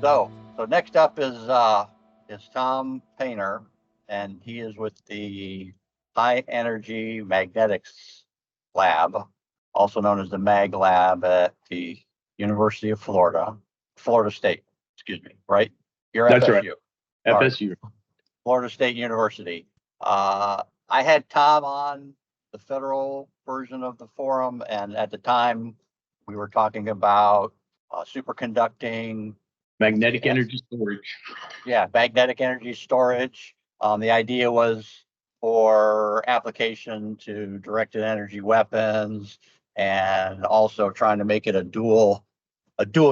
So next up is Tom Painter, and he is with the High Energy Magnetics Lab, also known as the MagLab at the University of Florida State, excuse me, right? You're That's FSU. Right. FSU. Florida State University. I had Tom on the federal version of the forum, and at the time we were talking about superconducting magnetic energy storage. Yeah, magnetic energy storage. The idea was for application to directed energy weapons, and also trying to make it a dual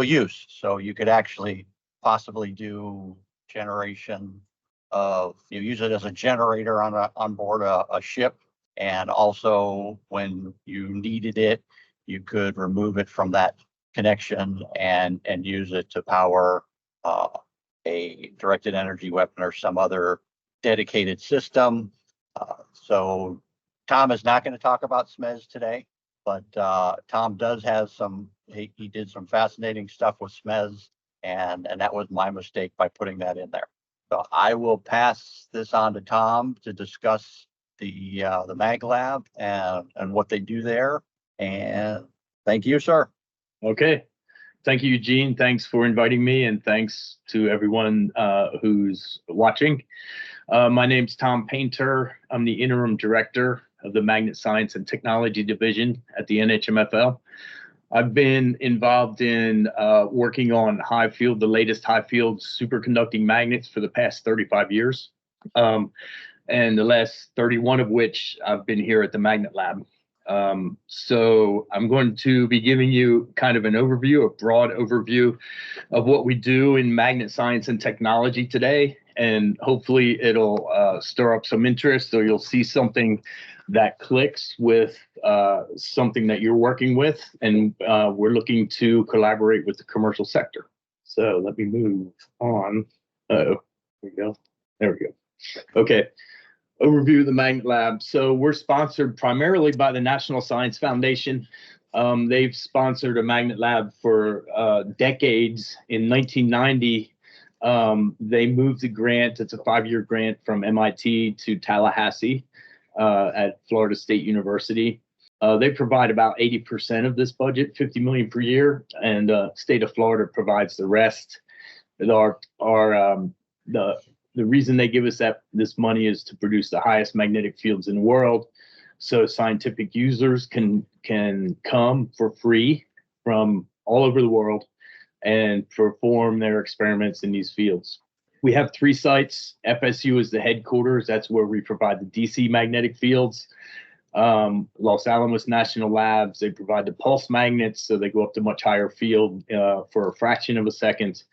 use. So you could actually possibly do generation of, use it as a generator on board a ship, and also when you needed it, you could remove it from that connection and use it to power a directed energy weapon or some other dedicated system. So Tom is not going to talk about SMEs today, but Tom does have he did some fascinating stuff with SMEs, and that was my mistake by putting that in there. So I will pass this on to Tom to discuss the MagLab and what they do there. And thank you, sir. Okay. Thank you, Eugene. Thanks for inviting me, and thanks to everyone who's watching. My name's Tom Painter. I'm the interim director of the Magnet Science and Technology Division at the NHMFL. I've been involved in working on the latest high field superconducting magnets for the past 35 years, and the last 31 of which I've been here at the Magnet Lab. So I'm going to be giving you kind of a broad overview of what we do in magnet science and technology today, and hopefully it'll stir up some interest, or you'll see something that clicks with something that you're working with, and we're looking to collaborate with the commercial sector. So let me move on. There we go. Okay. Overview of the Magnet Lab. So we're sponsored primarily by the National Science Foundation. They've sponsored a Magnet Lab for decades. In 1990, they moved the grant. It's a 5-year grant from MIT to Tallahassee at Florida State University. They provide about 80% of this budget, $50 million per year, and state of Florida provides the rest. The reason they give us this money is to produce the highest magnetic fields in the world, so scientific users can come for free from all over the world and perform their experiments in these fields. We have 3 sites. FSU is the headquarters. That's where we provide the DC magnetic fields. Los Alamos National Labs, they provide the pulse magnets, so they go up to much higher field for a fraction of a second.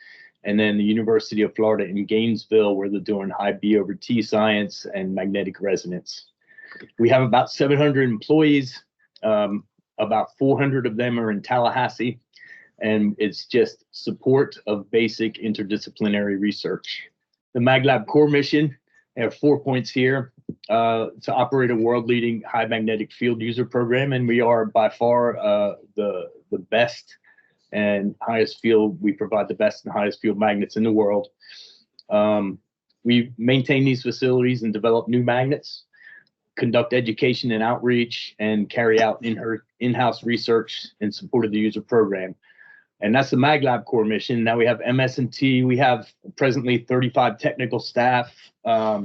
And then the University of Florida in Gainesville, where they're doing high B/T science and magnetic resonance. We have about 700 employees. About 400 of them are in Tallahassee, and it's just support of basic interdisciplinary research. The MagLab core mission, I have 4 points here, to operate a world-leading high magnetic field user program, and we are by far the best and highest field. We provide the best and highest field magnets in the world. We maintain these facilities and develop new magnets, conduct education and outreach, and carry out in-house research in support of the user program. And that's the MagLab core mission. Now we have MS&T. We have presently 35 technical staff,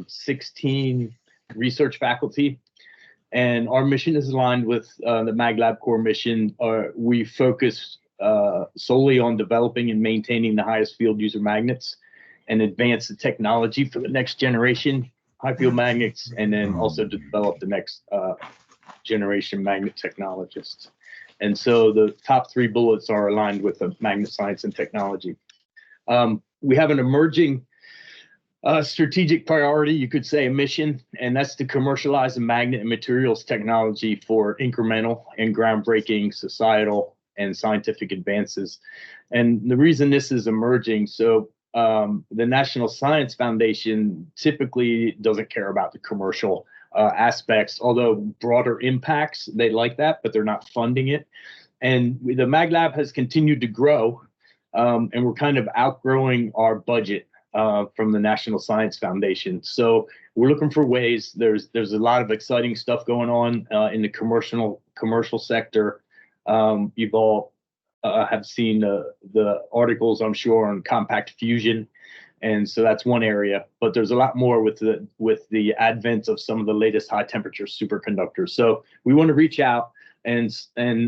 16 research faculty. And our mission is aligned with the MagLab core mission. We focus solely on developing and maintaining the highest field user magnets and advance the technology for the next generation high field magnets, and then also to develop the next generation magnet technologists. And so the top 3 bullets are aligned with the magnet science and technology. We have an emerging strategic priority, you could say a mission, and that's to commercialize the magnet and materials technology for incremental and groundbreaking societal and scientific advances. And the reason this is emerging, so the National Science Foundation typically doesn't care about the commercial aspects, although broader impacts, they like that, but they're not funding it. And the MagLab has continued to grow and we're kind of outgrowing our budget from the National Science Foundation. So we're looking for ways. There's a lot of exciting stuff going on in the commercial sector. You've all have seen the articles, I'm sure, on compact fusion, and so that's one area. But there's a lot more with the advent of some of the latest high temperature superconductors. So we want to reach out, and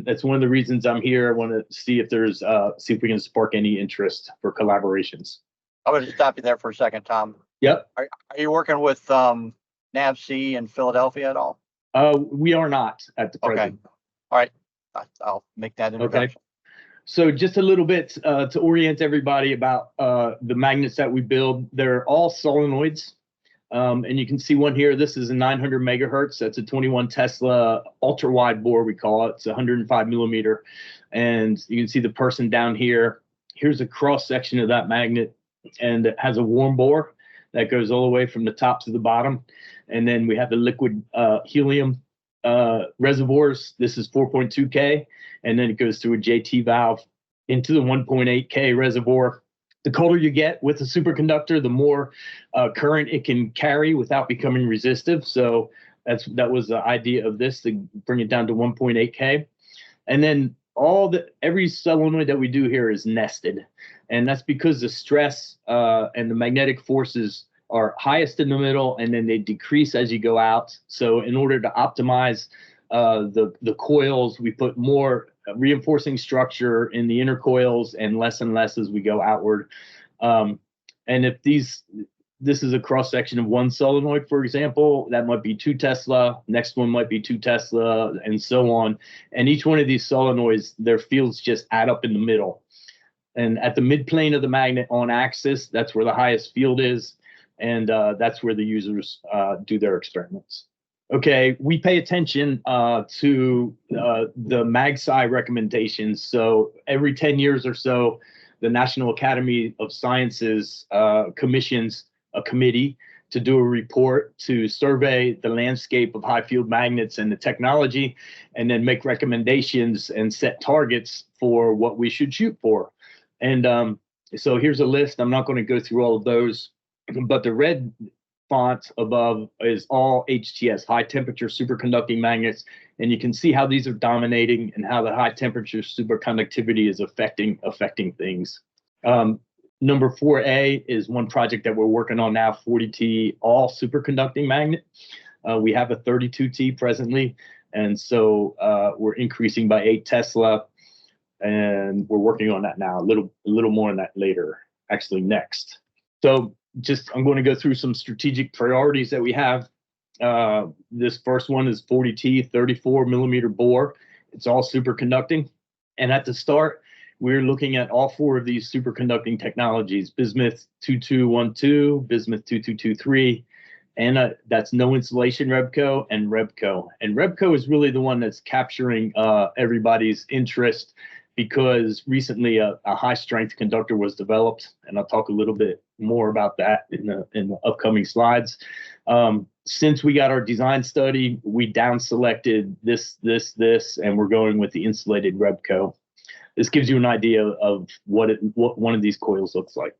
that's one of the reasons I'm here. I want to see if we can spark any interest for collaborations. I'm going to stop you there for a second, Tom. Yep. Are you working with NAVC in Philadelphia at all? We are not at the present. Okay. All right. I'll make that introduction. Okay. So just a little bit to orient everybody about the magnets that we build. They're all solenoids. And you can see one here. This is a 900 megahertz. That's a 21 Tesla ultra wide bore, we call it. It's 105 millimeter. And you can see the person down here. Here's a cross section of that magnet. And it has a warm bore that goes all the way from the top to the bottom. And then we have the liquid helium reservoirs. This is 4.2K. And then it goes through a JT valve into the 1.8K reservoir. The colder you get with a superconductor, the more current it can carry without becoming resistive. So that was the idea of this, to bring it down to 1.8K. And then every solenoid that we do here is nested. And that's because the stress and the magnetic forces are highest in the middle, and then they decrease as you go out. So in order to optimize the coils, we put more reinforcing structure in the inner coils and less as we go outward. And if this is a cross section of one solenoid, for example, that might be 2 Tesla, next one might be 2 Tesla, and so on. And each one of these solenoids, their fields just add up in the middle. And at the midplane of the magnet on axis, that's where the highest field is. And that's where the users do their experiments. Okay, we pay attention to the MagSci recommendations. So every 10 years or so, the National Academy of Sciences commissions a committee to do a report to survey the landscape of high field magnets and the technology, and then make recommendations and set targets for what we should shoot for. And so here's a list. I'm not going to go through all of those, but the red font above is all HTS, high temperature superconducting magnets. And you can see how these are dominating and how the high temperature superconductivity is affecting things. Number 4A is one project that we're working on now, 40T all superconducting magnet. We have a 32T presently. And so we're increasing by 8 Tesla. And we're working on that now. A little more on that later, actually next. So I'm going to go through some strategic priorities that we have. This first one is 40T, 34 millimeter bore. It's all superconducting. And at the start, we're looking at all 4 of these superconducting technologies: bismuth 2212, bismuth 2223, and that's no insulation Rebco, and Rebco. And Rebco is really the one that's capturing everybody's interest, because recently a high strength conductor was developed, and I'll talk a little bit more about that in the upcoming slides. Since we got our design study, we down selected this, and we're going with the insulated Rebco. This gives you an idea of what one of these coils looks like.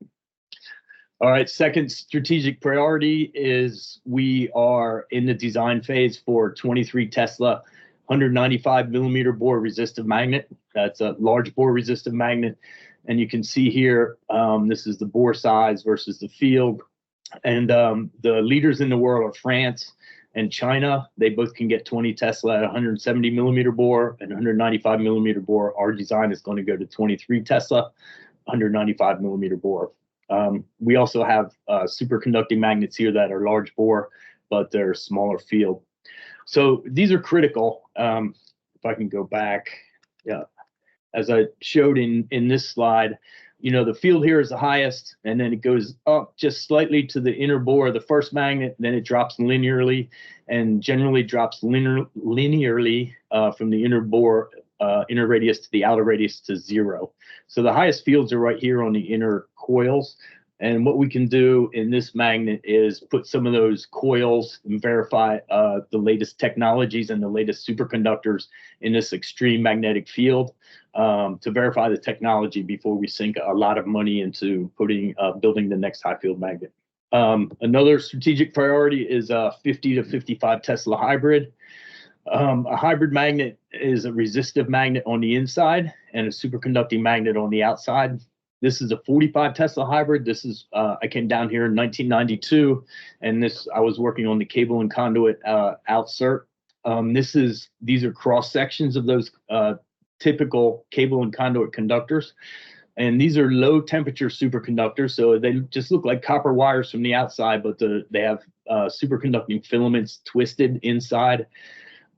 All right, second strategic priority is we are in the design phase for 23 Tesla 195 millimeter bore resistive magnet. That's a large bore resistive magnet. And you can see here, this is the bore size versus the field. And the leaders in the world are France and China. They both can get 20 Tesla at 170 millimeter bore and 195 millimeter bore. Our design is going to go to 23 Tesla, 195 millimeter bore. We also have superconducting magnets here that are large bore, but they're smaller field. So these are critical. If I can go back, yeah, as I showed in this slide, the field here is the highest, and then it goes up just slightly to the inner bore of the first magnet, then it drops linearly, and generally drops linearly from the inner bore, inner radius to the outer radius to 0. So the highest fields are right here on the inner coils, And what we can do in this magnet is put some of those coils and verify the latest technologies and the latest superconductors in this extreme magnetic field to verify the technology before we sink a lot of money into building the next high field magnet. Another strategic priority is a 50 to 55 Tesla hybrid. A hybrid magnet is a resistive magnet on the inside and a superconducting magnet on the outside. This is a 45 Tesla hybrid. This is, I came down here in 1992, and I was working on the cable and conduit outsert. These are cross sections of those typical cable and conduit conductors. And these are low temperature superconductors. So they just look like copper wires from the outside, but they have superconducting filaments twisted inside.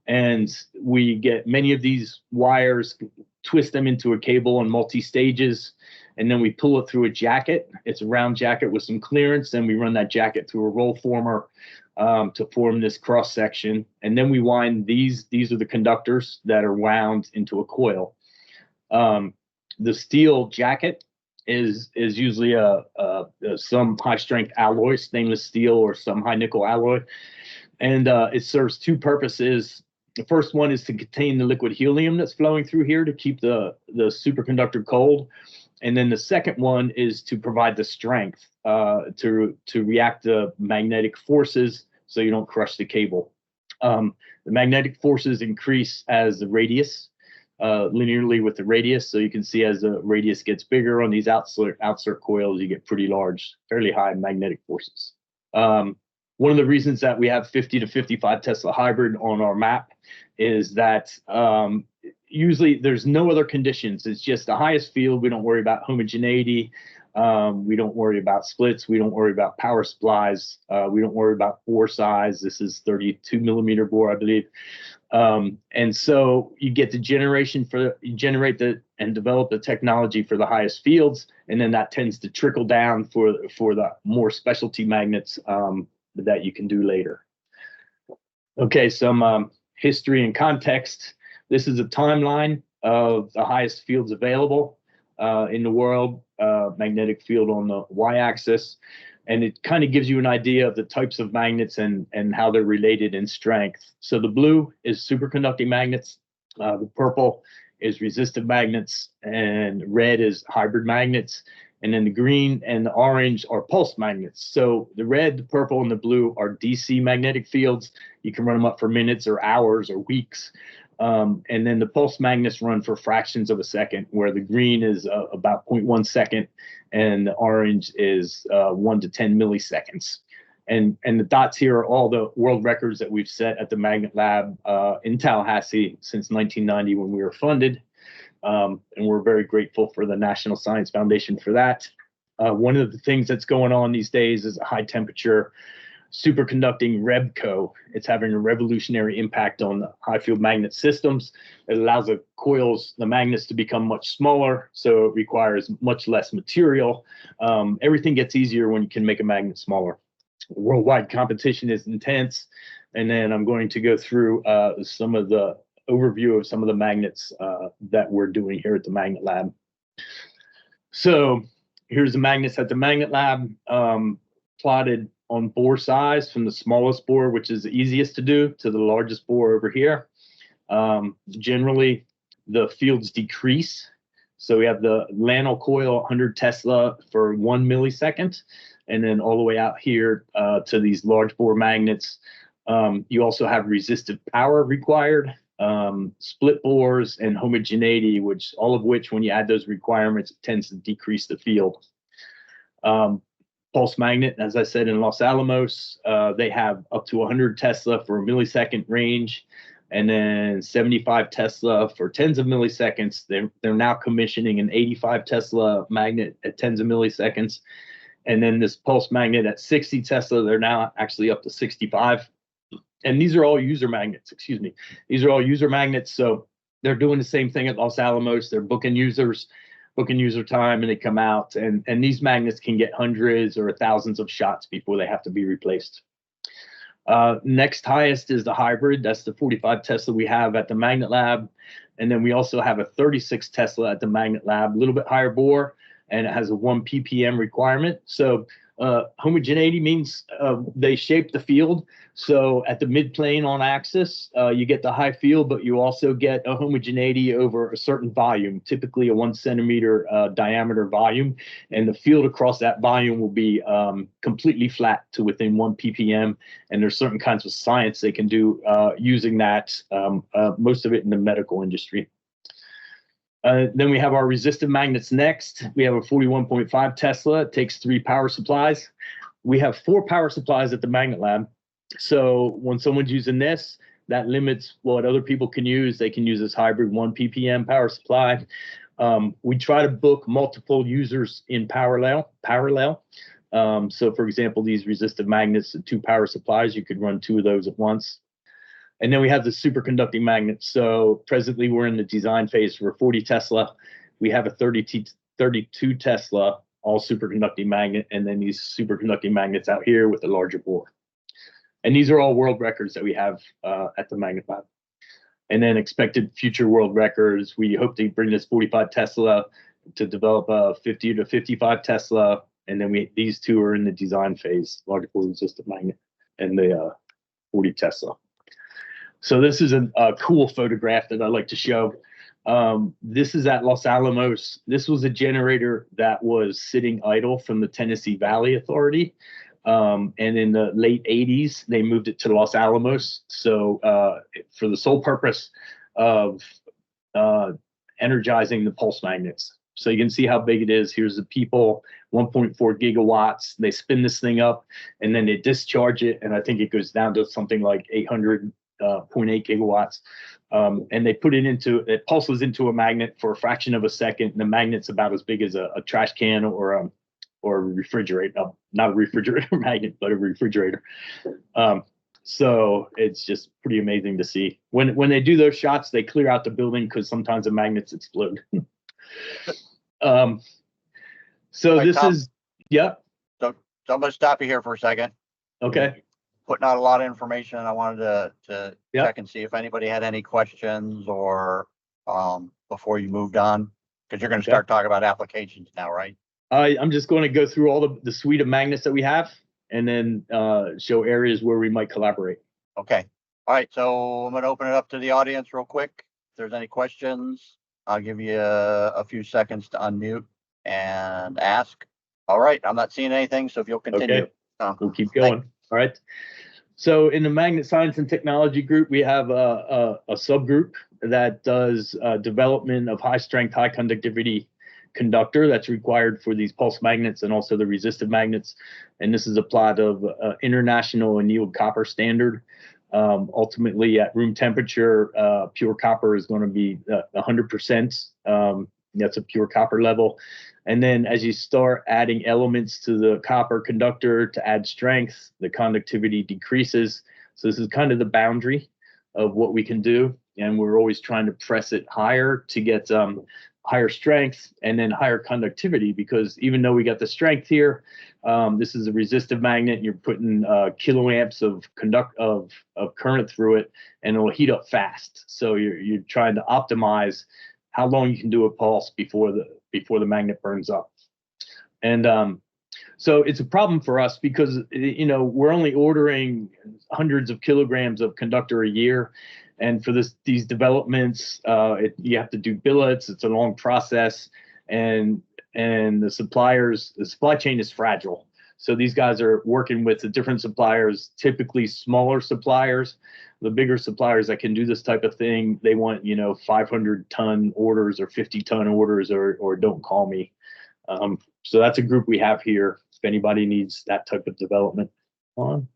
And we get many of these wires, twist them into a cable on multi-stages, and then we pull it through a jacket. It's a round jacket with some clearance. Then we run that jacket through a roll former to form this cross section. And then we wind these are the conductors that are wound into a coil. The steel jacket is usually some high strength alloy, stainless steel or some high nickel alloy. And it serves two purposes. The first one is to contain the liquid helium that's flowing through here to keep the superconductor cold. And then the second one is to provide the strength to react to magnetic forces so you don't crush the cable. The magnetic forces increase as the radius, linearly with the radius. So you can see as the radius gets bigger on these outsert coils, you get pretty large, fairly high magnetic forces. One of the reasons that we have 50 to 55 Tesla hybrid on our map is that usually there's no other conditions. It's just the highest field. We don't worry about homogeneity. We don't worry about splits. We don't worry about power supplies. We don't worry about bore size. This is 32 millimeter bore, I believe. And so you get the and develop the technology for the highest fields. And then that tends to trickle down for the more specialty magnets that you can do later. Okay, some history and context. This is a timeline of the highest fields available in the world, magnetic field on the y-axis. And it kind of gives you an idea of the types of magnets and how they're related in strength. So the blue is superconducting magnets. The purple is resistive magnets, and red is hybrid magnets. And then the green and the orange are pulse magnets. So the red, the purple, and the blue are DC magnetic fields. You can run them up for minutes or hours or weeks. And then the pulse magnets run for fractions of a second, where the green is about 0.1 second and the orange is 1 to 10 milliseconds. And the dots here are all the world records that we've set at the Magnet Lab in Tallahassee since 1990 when we were funded. And we're very grateful for the National Science Foundation for that. One of the things that's going on these days is a high temperature superconducting REBCO. It's having a revolutionary impact on the high field magnet systems. It allows the magnets to become much smaller, so it requires much less material. Everything gets easier when you can make a magnet smaller. Worldwide competition is intense. And then I'm going to go through some of the overview of some of the magnets that we're doing here at the Magnet Lab. So here's the magnets at the Magnet Lab, plotted on bore size from the smallest bore, which is the easiest to do, to the largest bore over here. Generally, the fields decrease. So we have the Lano coil, 100 Tesla for 1 millisecond, and then all the way out here to these large bore magnets. You also have resistive power required, split bores, and homogeneity, all of which, when you add those requirements, it tends to decrease the field. Pulse magnet, as I said, in Los Alamos, they have up to 100 Tesla for a millisecond range, and then 75 Tesla for tens of milliseconds. They're now commissioning an 85 Tesla magnet at tens of milliseconds. And then this pulse magnet at 60 Tesla, they're now actually up to 65. And these are all user magnets, excuse me. These are all user magnets. So they're doing the same thing at Los Alamos. They're booking user time, and they come out. And these magnets can get hundreds or thousands of shots before they have to be replaced. Next highest is the hybrid. That's the 45 Tesla we have at the Magnet Lab. And then we also have a 36 Tesla at the Magnet Lab, a little bit higher bore. and it has a 1 ppm requirement. So homogeneity means they shape the field. So at the midplane on axis, you get the high field, but you also get a homogeneity over a certain volume, typically a 1 centimeter diameter volume. And the field across that volume will be completely flat to within 1 ppm. And there's certain kinds of science they can do using that, most of it in the medical industry. Then we have our resistive magnets next. We have a 41.5 Tesla. It takes 3 power supplies. We have 4 power supplies at the MagLab. So when someone's using this, that limits what other people can use. They can use this hybrid 1 ppm power supply. We try to book multiple users in parallel. So for example, these resistive magnets, the 2 power supplies, you could run 2 of those at once. And then we have the superconducting magnets. So presently we're in the design phase for 40 Tesla. We have a 32 Tesla, all superconducting magnet, and then these superconducting magnets out here with the larger bore. And these are all world records that we have at the MagLab. And then expected future world records. We hope to bring this 45 Tesla to develop a 50 to 55 Tesla. And then these 2 are in the design phase, large bore resistive magnet and the 40 Tesla. So this is a cool photograph that I like to show. This is at Los Alamos. This was a generator that was sitting idle from the Tennessee Valley Authority. And in the late 80s, they moved it to Los Alamos. So for the sole purpose of energizing the pulse magnets. So you can see how big it is. Here's the people, 1.4 gigawatts. They spin this thing up and then they discharge it. And I think it goes down to something like 800.8 gigawatts. And they put it pulses into a magnet for a fraction of a second. And the magnet's about as big as a trash can or a refrigerator, not a refrigerator magnet, but a refrigerator. So it's just pretty amazing to see. When they do those shots, they clear out the building because sometimes the magnets explode. So Hey, this Tom, is, yeah. So I'm going to stop you here for a second. Okay. Putting out a lot of information. I wanted to Yep. check and see if anybody had any questions or before you moved on, because you're going to start talking about applications now, right? I'm just going to go through all the suite of magnets that we have and then show areas where we might collaborate. Okay. All right. So I'm going to open it up to the audience real quick. If there's any questions, I'll give you a few seconds to unmute and ask. All right. I'm not seeing anything. So if you'll continue. Okay. We'll keep going. All right. So in the Magnet Science and Technology group, we have a subgroup that does development of high strength, high conductivity conductor that's required for these pulse magnets and also the resistive magnets. And this is applied of international annealed copper standard. Ultimately at room temperature, pure copper is going to be 100%. That's a pure copper level. And then as you start adding elements to the copper conductor to add strength, the conductivity decreases. So this is kind of the boundary of what we can do. And we're always trying to press it higher to get higher strength and then higher conductivity, because even though we got the strength here, this is a resistive magnet, and you're putting kiloamps of current through it, and it'll heat up fast. So you're trying to optimize how long you can do a pulse before the magnet burns up. And so it's a problem for us because, you know, we're only ordering hundreds of kilograms of conductor a year. And for these developments, you have to do billets. It's a long process, and the supply chain is fragile. So these guys are working with the different suppliers, typically smaller suppliers. The bigger suppliers that can do this type of thing, they want, 500-ton orders or 50-ton orders, or don't call me. So that's a group we have here if anybody needs that type of development on.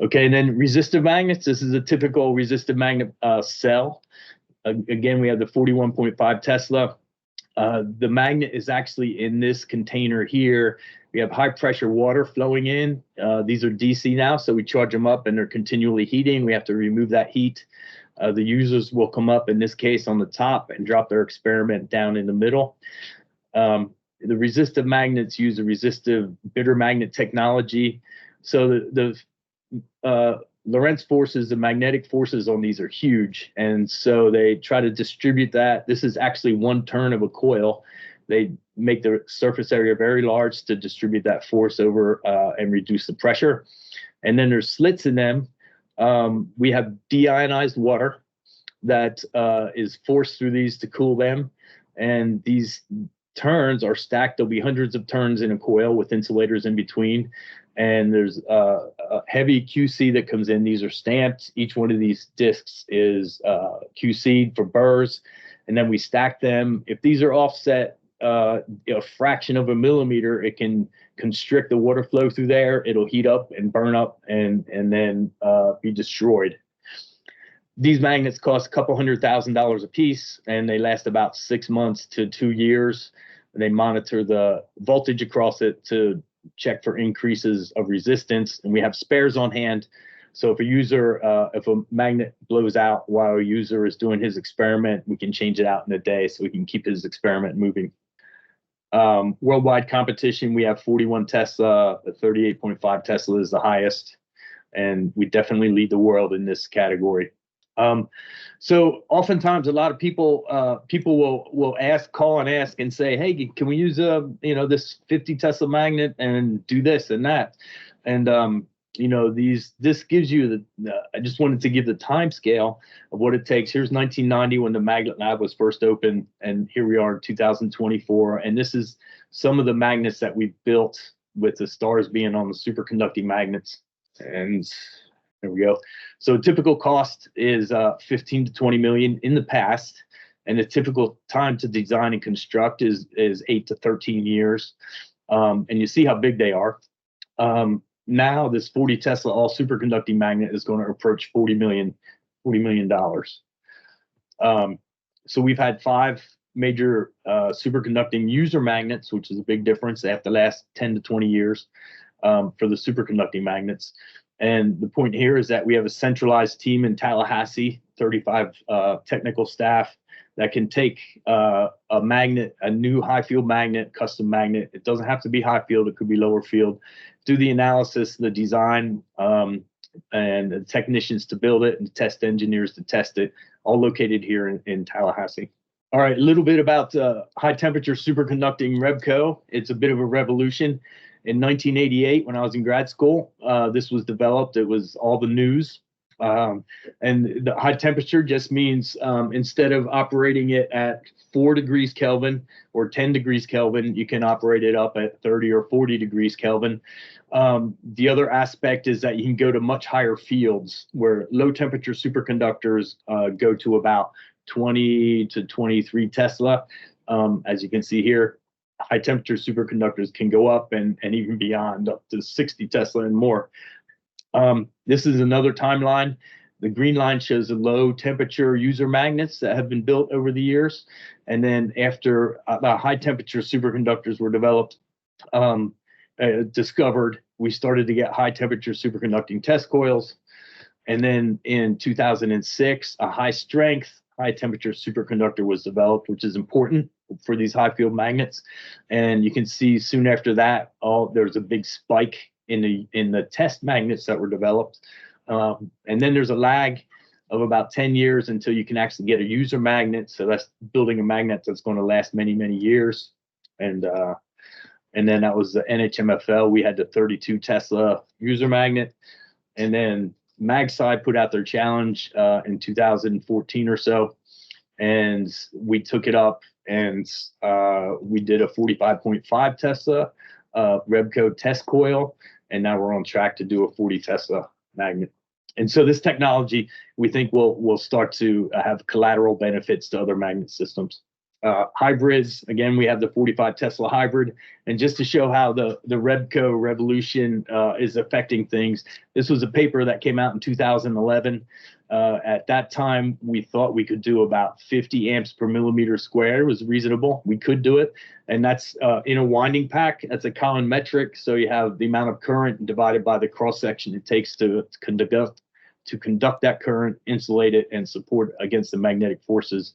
Okay, and then resistive magnets. This is a typical resistive magnet cell. Again, we have the 41.5 Tesla. The magnet is actually in this container here. We have high pressure water flowing in. These are DC now, so we charge them up and they're continually heating. We have to remove that heat. The users will come up, in this case, on the top and drop their experiment down in the middle. The resistive magnets use a resistive bitter magnet technology. So the Lorentz forces, the magnetic forces on these are huge. And so they try to distribute that. This is actually one turn of a coil. They make the surface area very large to distribute that force over and reduce the pressure. And then there's slits in them. We have deionized water that is forced through these to cool them. And these turns are stacked. There'll be hundreds of turns in a coil with insulators in between. And there's a heavy QC that comes in. These are stamped. Each one of these discs is QC'd for burrs. And then we stack them. If these are offset a fraction of a millimeter, it can constrict the water flow through there. It'll heat up and burn up and then be destroyed. These magnets cost a couple $100,000 a piece, and they last about 6 months to 2 years. And they monitor the voltage across it to check for increases of resistance. And we have spares on hand. So if a user, if a magnet blows out while a user is doing his experiment, we can change it out in a day so we can keep his experiment moving. Worldwide competition, we have 41 Tesla, 38.5 Tesla is the highest, and we definitely lead the world in this category. So oftentimes a lot of people will call and ask and say, hey, can we use this 50 Tesla magnet and do this and that? And this gives you I just wanted to give the time scale of what it takes. Here's 1990 when the MagLab was first opened, and here we are in 2024. And this is some of the magnets that we built, with the stars being on the superconducting magnets. And there we go. So typical cost is 15 to 20 million in the past, and the typical time to design and construct is 8 to 13 years. And you see how big they are. Now this 40 Tesla all superconducting magnet is going to approach $40 million. So we've had 5 major superconducting user magnets, which is a big difference. They have to last 10 to 20 years for the superconducting magnets. And the point here is that we have a centralized team in Tallahassee, 35 technical staff that can take a magnet, a new high field magnet, custom magnet. It doesn't have to be high field, it could be lower field. Do the analysis, the design, and the technicians to build it, and the test engineers to test it, all located here in Tallahassee. All right, a little bit about high temperature superconducting Rebco. It's a bit of a revolution. In 1988, when I was in grad school, this was developed. It was all the news. And the high temperature just means instead of operating it at 4 degrees Kelvin or 10 degrees Kelvin, you can operate it up at 30 or 40 degrees Kelvin. The other aspect is that you can go to much higher fields, where low temperature superconductors go to about 20 to 23 Tesla. As you can see here, high temperature superconductors can go up and even beyond, up to 60 Tesla and more. This is another timeline. The green line shows the low temperature user magnets that have been built over the years. And then after the high temperature superconductors were developed, discovered, we started to get high temperature superconducting test coils. And then in 2006, a high strength, high temperature superconductor was developed, which is important for these high field magnets. And you can see soon after that, there's a big spike in the test magnets that were developed. And then there's a lag of about 10 years until you can actually get a user magnet. So that's building a magnet that's going to last many, many years. And then that was the NHMFL. We had the 32 Tesla user magnet. And then MagSci put out their challenge in 2014 or so. And we took it up, and we did a 45.5 Tesla Rebco test coil. And now we're on track to do a 40 Tesla magnet. And so this technology, we think, will start to have collateral benefits to other magnet systems. Hybrids, again, we have the 45 Tesla hybrid. And just to show how the Rebco revolution is affecting things, this was a paper that came out in 2011. At that time, we thought we could do about 50 amps per millimeter squared. It was reasonable. We could do it. And that's in a winding pack. That's a common metric. So you have the amount of current divided by the cross section it takes to conduct that current, insulate it, and support against the magnetic forces.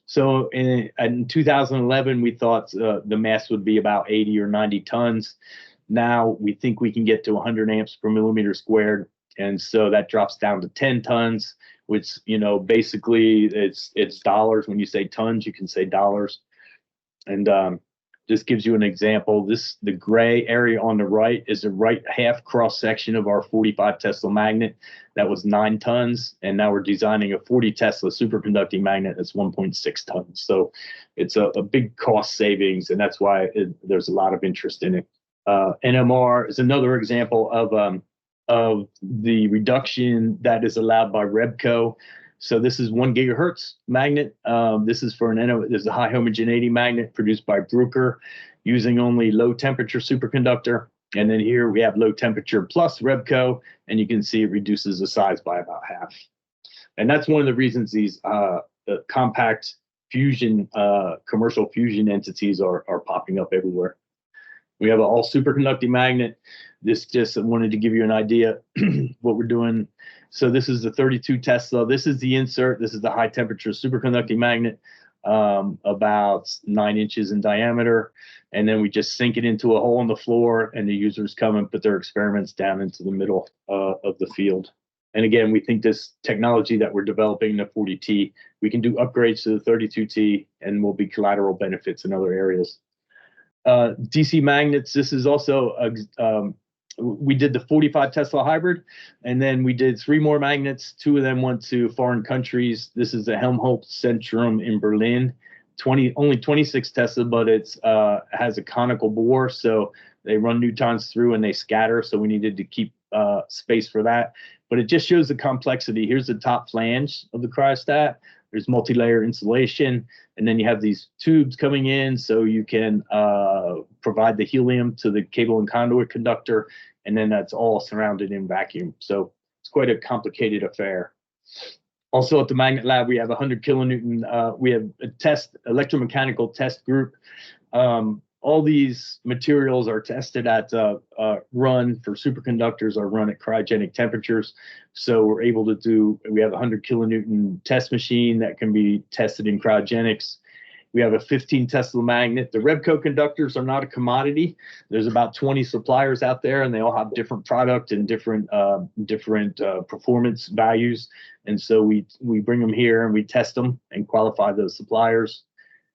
So in 2011, we thought the mass would be about 80 or 90 tons. Now we think we can get to 100 amps per millimeter squared. And so that drops down to 10 tons, which, basically it's dollars. When you say tons, you can say dollars. And this gives you an example. The gray area on the right is the right half cross section of our 45 Tesla magnet. That was 9 tons. And now we're designing a 40 Tesla superconducting magnet that's 1.6 tons. So it's a big cost savings. And that's why there's a lot of interest in it. NMR is another example of the reduction that is allowed by REBCO. So this is 1 gigahertz magnet. This is for this is a high homogeneity magnet produced by Bruker using only low temperature superconductor. And then here we have low temperature plus REBCO, and you can see it reduces the size by about half. And that's one of the reasons these compact fusion, commercial fusion entities are popping up everywhere. We have an all superconducting magnet. This just wanted to give you an idea what we're doing. So this is the 32 Tesla. This is the insert. This is the high temperature superconducting magnet, about 9 inches in diameter. And then we just sink it into a hole in the floor, and the users come and put their experiments down into the middle of the field. And again, we think this technology that we're developing, the 40T, we can do upgrades to the 32T, and will be collateral benefits in other areas. DC magnets, this is also, we did the 45 Tesla hybrid, and then we did 3 more magnets. 2 of them went to foreign countries. This is the Helmholtz Centrum in Berlin, only 26 Tesla, but it's has a conical bore, so they run neutrons through and they scatter, so we needed to keep space for that. But it just shows the complexity. Here's the top flange of the cryostat. There's multi-layer insulation, and then you have these tubes coming in, so you can provide the helium to the cable and conduit conductor, and then that's all surrounded in vacuum. So it's quite a complicated affair. Also at the Magnet Lab, we have 100 kilonewton. We have a electromechanical test group. All these materials are tested at run for superconductors, are run at cryogenic temperatures. So we're able to do, we have a 100 kilonewton test machine that can be tested in cryogenics. We have a 15 Tesla magnet. The REBCO conductors are not a commodity. There's about 20 suppliers out there, and they all have different product and different performance values. And so we bring them here and we test them and qualify those suppliers.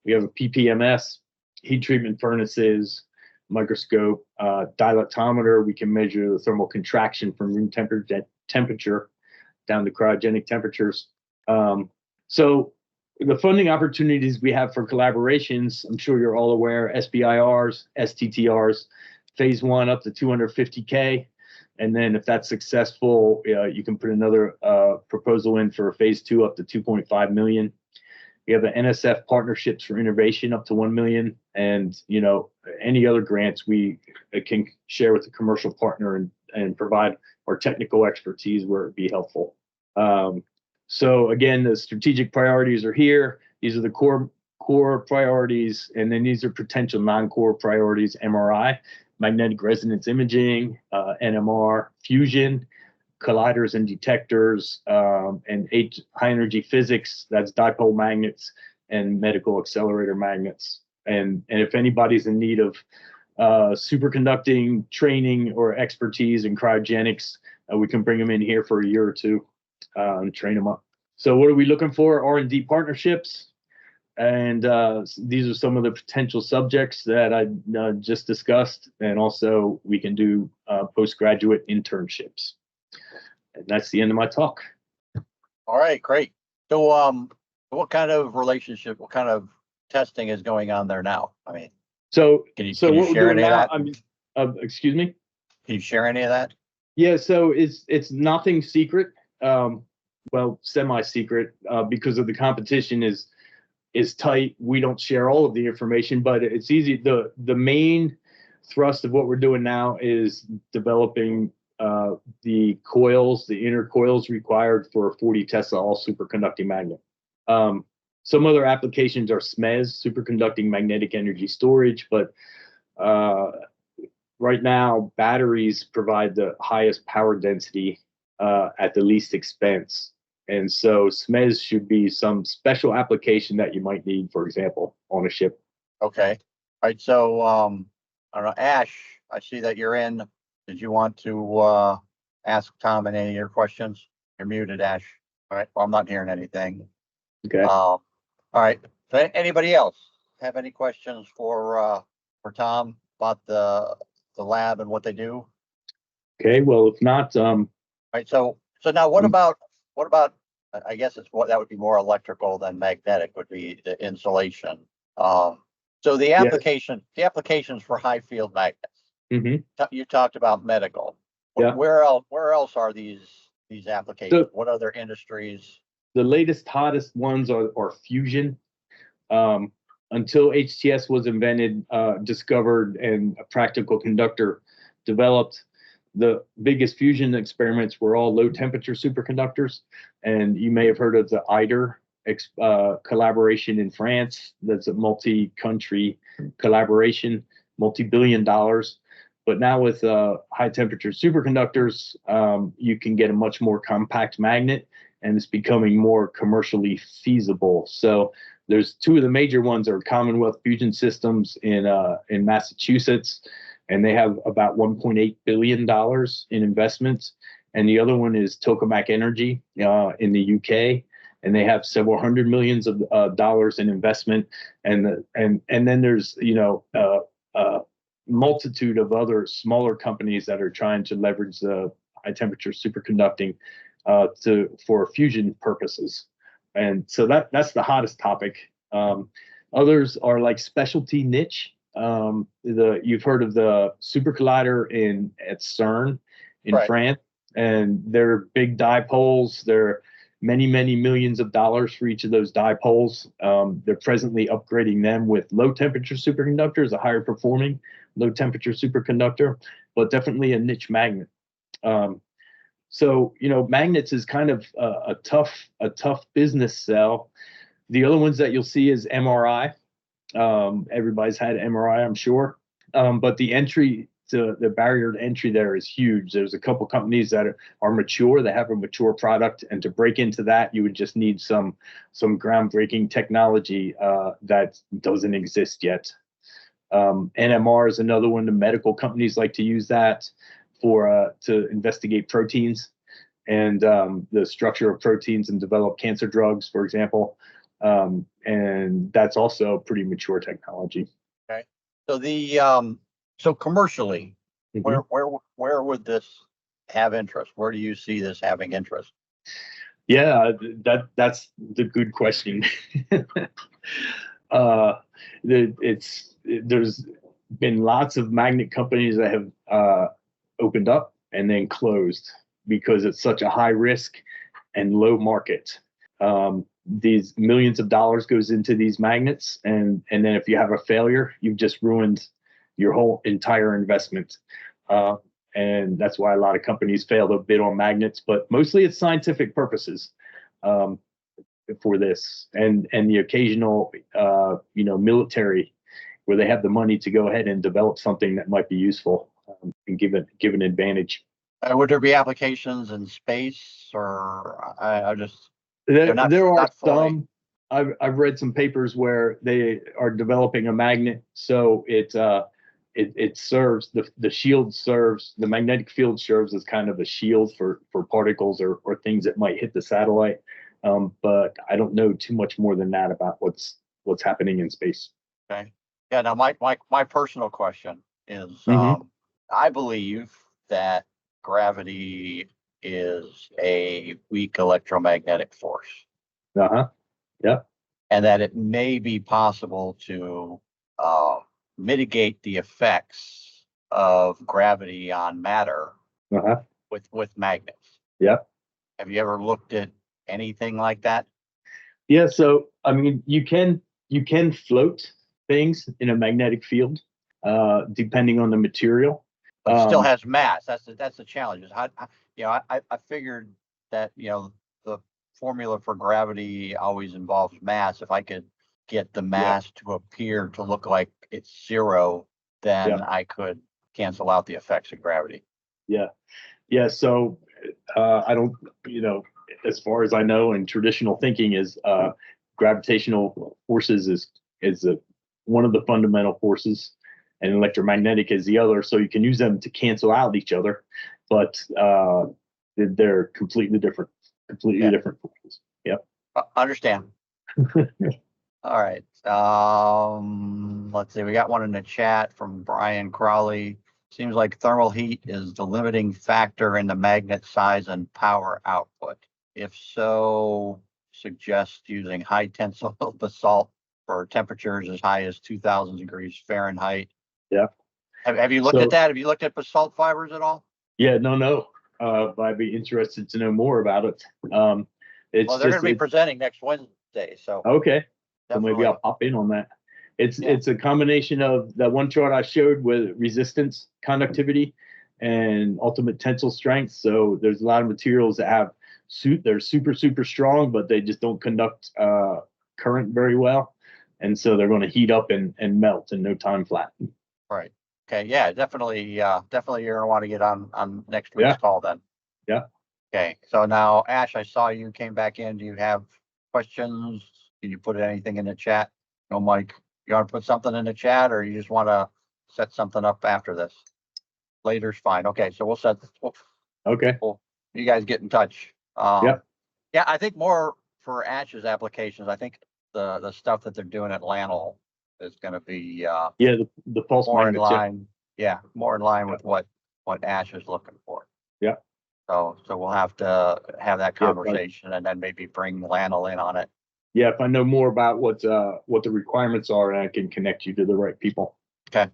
We have a PPMS, heat treatment furnaces, microscope, dilatometer. We can measure the thermal contraction from room temperature down to cryogenic temperatures. So the funding opportunities we have for collaborations, I'm sure you're all aware, SBIRs, STTRs, phase 1 up to 250K. And then if that's successful, you can put another proposal in for phase 2 up to 2.5 million. We have the NSF partnerships for innovation up to 1 million, and any other grants we can share with the commercial partner and provide our technical expertise where it'd be helpful. So again, the strategic priorities are here. These are the core priorities, and then these are potential non-core priorities: MRI, magnetic resonance imaging, NMR, fusion, colliders and detectors, and high energy physics, that's dipole magnets and medical accelerator magnets. And if anybody's in need of superconducting training or expertise in cryogenics, we can bring them in here for a year or 2 and train them up. So what are we looking for? R&D partnerships. And these are some of the potential subjects that I just discussed. And also we can do postgraduate internships. And that's the end of my talk. All right, great. So what kind of relationship, what kind of testing is going on there now? I mean, can you share any of that? Excuse me? Can you share any of that? Yeah, so it's nothing secret. Well, semi-secret, because of the competition is tight. We don't share all of the information, but it's easy. The main thrust of what we're doing now is developing the coils, the inner coils required for a 40 Tesla all superconducting magnet. Some other applications are SMES, superconducting magnetic energy storage, but right now batteries provide the highest power density at the least expense. And so SMES should be some special application that you might need, for example, on a ship. Okay. All right. So I don't know, Ash, I see that you're in. Did you want to ask Tom any of your questions? You're muted, Ash. All right. Well, I'm not hearing anything. Okay. All right. So anybody else? have any questions for Tom about the lab and what they do? Okay, well, if not, Right. So now what Um, about I guess it's what that would be more electrical than magnetic would be the insulation. So the yeah. applications for high field magnets. Mhm. You talked about medical. Yeah. Where else are these applications? So What other industries? the latest, hottest ones are fusion. Um, until HTS was invented, discovered, and a practical conductor developed, the biggest fusion experiments were all low temperature superconductors. And you may have heard of the ITER collaboration in France. That's a multi-country collaboration, multi-billion dollars. But now with high temperature superconductors, you can get a much more compact magnet, and it's becoming more commercially feasible. So there's two of the major ones are Commonwealth Fusion Systems in Massachusetts, and they have about $1.8 billion in investments. And the other one is Tokamak Energy in the UK, and they have several hundred millions of dollars in investment. And then there's multitude of other smaller companies that are trying to leverage the high temperature superconducting for fusion purposes. And so that's the hottest topic. Others are like specialty niche. You've heard of the super collider at CERN in Right. France, and they're big dipoles. They're many millions of dollars for each of those dipoles. They're presently upgrading them with low temperature superconductors, a higher performing low temperature superconductor, but definitely a niche magnet. So magnets is kind of a tough business sell. The other ones that you'll see is MRI. Everybody's had MRI, I'm sure, but the barrier to entry there is huge. There's a couple companies that are mature. They have a mature product, and to break into that, you would just need some groundbreaking technology that doesn't exist yet. NMR is another one. The medical companies like to use that to investigate proteins and the structure of proteins and develop cancer drugs, for example. And that's also pretty mature technology. Okay. So so commercially, Mhm. where would this have interest? Where do you see this having interest? Yeah, that's the good question. There's been lots of magnet companies that have opened up and then closed because it's such a high risk and low market. These millions of dollars goes into these magnets, and then if you have a failure, you've just ruined your whole entire investment. And that's why a lot of companies fail to bid on magnets, but mostly it's scientific purposes for this, and the occasional military where they have the money to go ahead and develop something that might be useful and give an advantage. Would there be applications in space, or I just There are not fully? some. I've read some papers where they are developing a magnet, so it serves the shield serves the magnetic field serves as kind of a shield for particles or things that might hit the satellite. But I don't know too much more than that about what's happening in space. Okay. Yeah. Now, my personal question is, Mm-hmm. I believe that gravity is a weak electromagnetic force, Uh-huh. Yeah. and that it may be possible to mitigate the effects of gravity on matter Uh-huh. with magnets. Yeah. Have you ever looked at anything like that? Yeah. So I mean, you can float things in a magnetic field, depending on the material. But it still has mass. That's the challenge. Is I figured that the formula for gravity always involves mass. If I could get the Yeah. mass to appear to look like it's zero, then Yeah. I could cancel out the effects of gravity. Yeah. Yeah. So I don't, as far as I know, and traditional thinking is gravitational forces is one of the fundamental forces, and electromagnetic is the other. So you can use them to cancel out each other, but they're completely different Yeah, forces. Yep. understand. All right. Let's see. We got one in the chat from Brian Crowley. Seems like thermal heat is the limiting factor in the magnet size and power output. If so, suggest using high tensile basalt for temperatures as high as 2000 degrees Fahrenheit. Yeah. Have you looked at that? Have you looked at basalt fibers at all? Yeah, no. But I'd be interested to know more about it. It's Well, they're going to be presenting next Wednesday, so okay. So definitely. maybe I'll pop in on that. It's a combination of that one chart I showed with resistance, conductivity, and ultimate tensile strength. So there's a lot of materials that have they're super strong, but they just don't conduct current very well, and so they're going to heat up and melt in no time flat. Right. Okay. Yeah. Definitely. Definitely. You're going to want to get on next week's call then. Yeah. Okay. So now, Ash, I saw you came back in. Do you have questions? Can you put anything in the chat? No, Mike. You want to put something in the chat, or you just want to set something up after this? Later's fine. Okay. So we'll set. Okay. You guys get in touch. Yeah. Yeah. I think more for Ash's applications. I think the stuff that they're doing at Lanol is going to be the pulse more magnets, in line. Yeah, more in line with what Ash is looking for. Yeah. So we'll have to have that conversation and then maybe bring Lanol in on it. Yeah, if I know more about what the requirements are, I can connect you to the right people. Okay.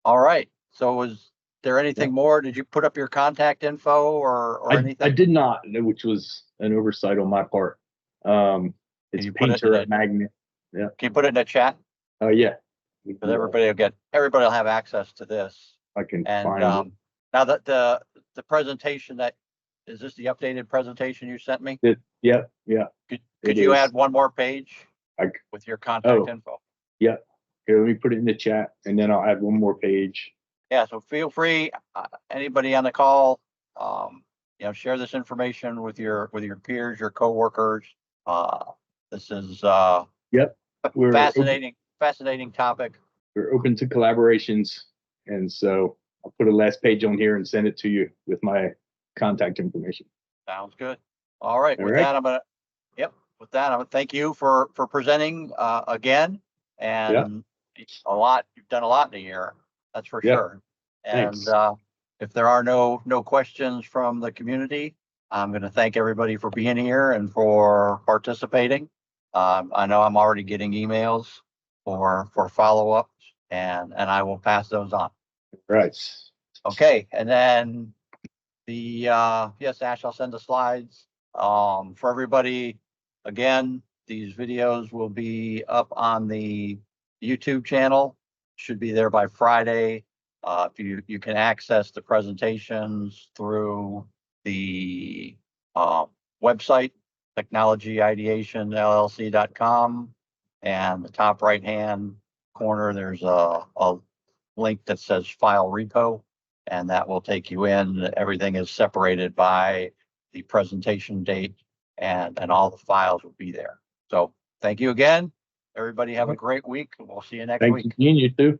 All right. So was there anything more? Did you put up your contact info or anything? I did not, which was an oversight on my part. It's Painter at Magnet. Yeah. Can you put it in the chat? Oh yeah. Because everybody will have access to this. I can find it. Now that the presentation is this the updated presentation you sent me? Yeah. Could you add one more page with your contact info? Yeah. Here, let me put it in the chat, and then I'll add one more page. Yeah. So feel free, anybody on the call, share this information with your peers, your coworkers. This is fascinating topic. We're open to collaborations, and so I'll put a last page on here and send it to you with my contact information. Sounds good. All right. With that, I'm gonna thank you for presenting again, and you've done a lot in a year, that's for sure. And if there are no questions from the community, I'm going to thank everybody for being here and for participating. I know I'm already getting emails for follow-ups, and I will pass those on. Right. Okay. And then yes, Ash, I'll send the slides for everybody. Again, these videos will be up on the YouTube channel. Should be there by Friday. If you can access the presentations through the website, technologyideationllc.com, and the top right-hand corner, there's a link that says file repo, and that will take you in. Everything is separated by the presentation date, and all the files will be there. So thank you again. Everybody have a great week. We'll see you next week. Thank you, you too.